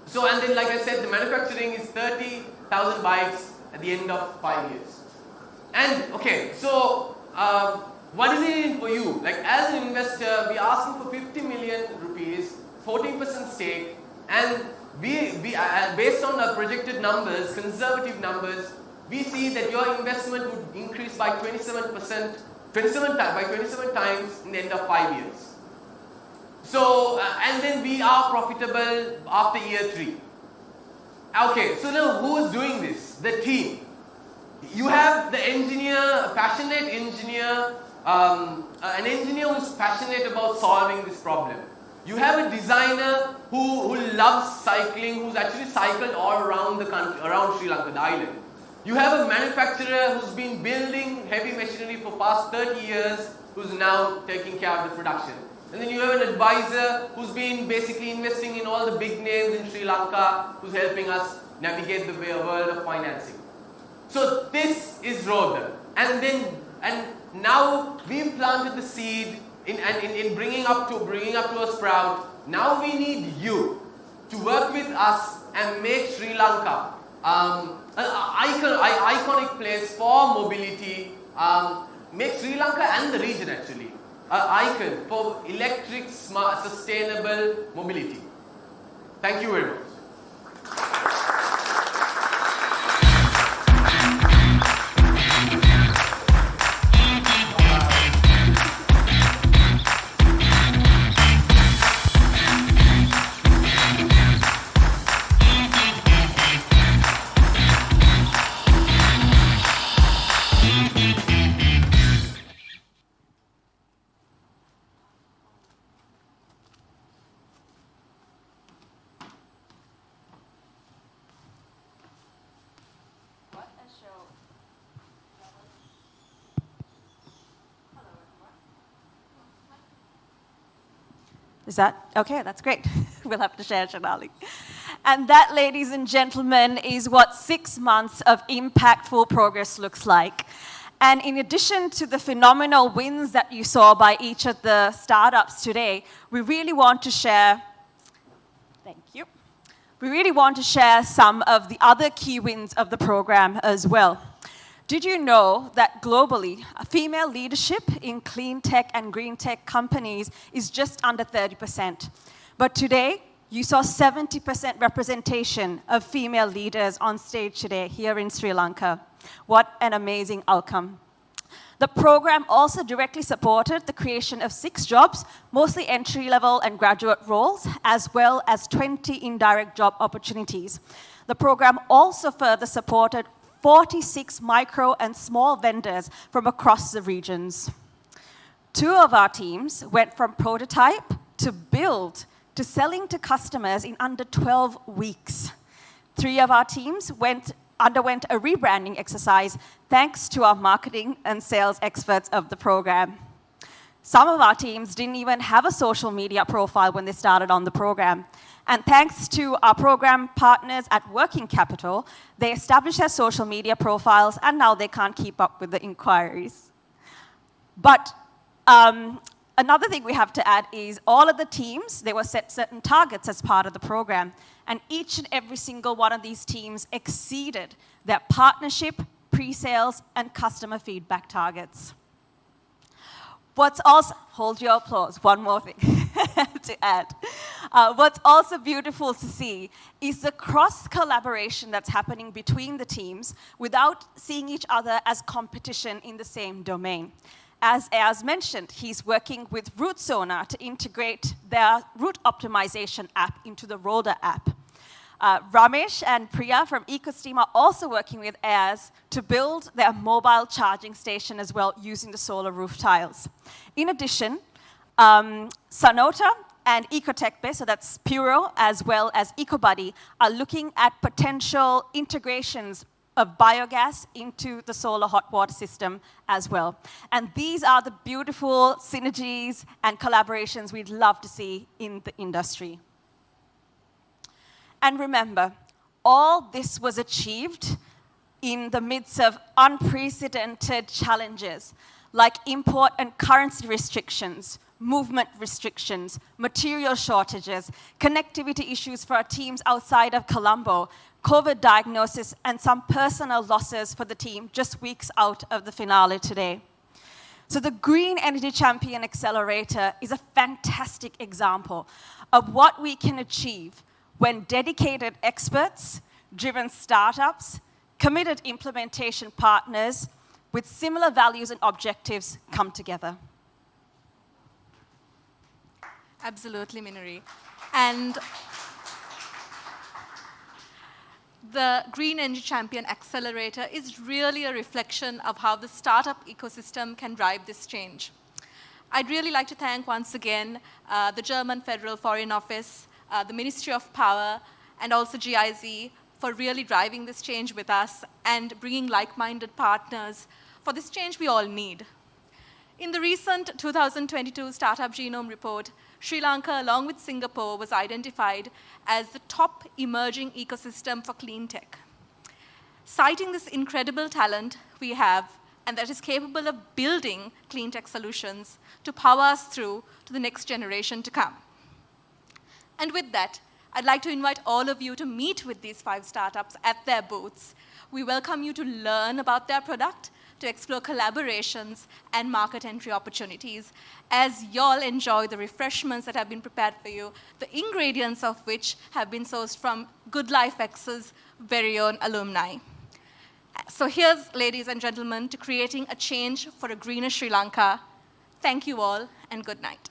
So, and then like I said, the manufacturing is 30,000 bikes at the end of 5 years. And okay, so what is it in for you? Like as an investor, we are asking for 50 million rupees, 14% stake, and we based on the projected numbers, conservative numbers, we see that your investment would increase by 27 times in the end of 5 years. So, and then we are profitable after year 3. Okay, so now who is doing this? The team. You have the engineer, a passionate engineer, an engineer who is passionate about solving this problem. You have a designer who loves cycling, who's actually cycled all around the country, around Sri Lanka, the island. You have a manufacturer who's been building heavy machinery for past 30 years, who's now taking care of the production. And then you have an advisor who's been basically investing in all the big names in Sri Lanka, who's helping us navigate the world of financing. So this is Rodha. And now we've planted the seed in bringing up to a sprout. Now we need you to work with us and make Sri Lanka an iconic place for mobility. Make Sri Lanka and the region actually an icon for electric, smart, sustainable mobility. Thank you very much. Is that okay? That's great. We'll have to share, Shanali. And that, ladies and gentlemen, is what 6 months of impactful progress looks like. And in addition to the phenomenal wins that you saw by each of the startups today, we really want to share, thank you. We really want to share some of the other key wins of the program as well. Did you know that globally, female leadership in clean tech and green tech companies is just under 30%? But today, you saw 70% representation of female leaders on stage today here in Sri Lanka. What an amazing outcome. The program also directly supported the creation of 6 jobs, mostly entry-level and graduate roles, as well as 20 indirect job opportunities. The program also further supported 46 micro and small vendors from across the regions. 2 of our teams went from prototype to build to selling to customers in under 12 weeks. 3 of our teams underwent a rebranding exercise thanks to our marketing and sales experts of the program. Some of our teams didn't even have a social media profile when they started on the program. And thanks to our program partners at Working Capital, they established their social media profiles, and now they can't keep up with the inquiries. But another thing we have to add is all of the teams, they were set certain targets as part of the program, and each and every single one of these teams exceeded their partnership, pre-sales, and customer feedback targets. What's also, hold your applause, one more thing to add. What's also beautiful to see is the cross-collaboration that's happening between the teams without seeing each other as competition in the same domain. As Ayaz mentioned, he's working with RootZona to integrate their route optimization app into the Roda app. Ramesh and Priya from EcoSteam are also working with Ayaz to build their mobile charging station as well using the solar roof tiles. In addition, Sanota and EcoTechBase, so that's Puro as well as EcoBuddy, are looking at potential integrations of biogas into the solar hot water system as well. And these are the beautiful synergies and collaborations we'd love to see in the industry. And remember, all this was achieved in the midst of unprecedented challenges like import and currency restrictions, movement restrictions, material shortages, connectivity issues for our teams outside of Colombo, COVID diagnosis, and some personal losses for the team just weeks out of the finale today. So the Green Energy Champion Accelerator is a fantastic example of what we can achieve when dedicated experts, driven startups, committed implementation partners with similar values and objectives come together. Absolutely, Minari. And the Green Energy Champion Accelerator is really a reflection of how the startup ecosystem can drive this change. I'd really like to thank once again the German Federal Foreign Office, the Ministry of Power, and also GIZ for really driving this change with us and bringing like-minded partners for this change we all need. In the recent 2022 Startup Genome Report, Sri Lanka, along with Singapore, was identified as the top emerging ecosystem for clean tech. Citing this incredible talent we have, and that is capable of building clean tech solutions to power us through to the next generation to come. And with that, I'd like to invite all of you to meet with these 5 startups at their booths. We welcome you to learn about their product, to explore collaborations and market entry opportunities as y'all enjoy the refreshments that have been prepared for you, the ingredients of which have been sourced from GoodLifeX's very own alumni. So here's, ladies and gentlemen, to creating a change for a greener Sri Lanka. Thank you all, and good night.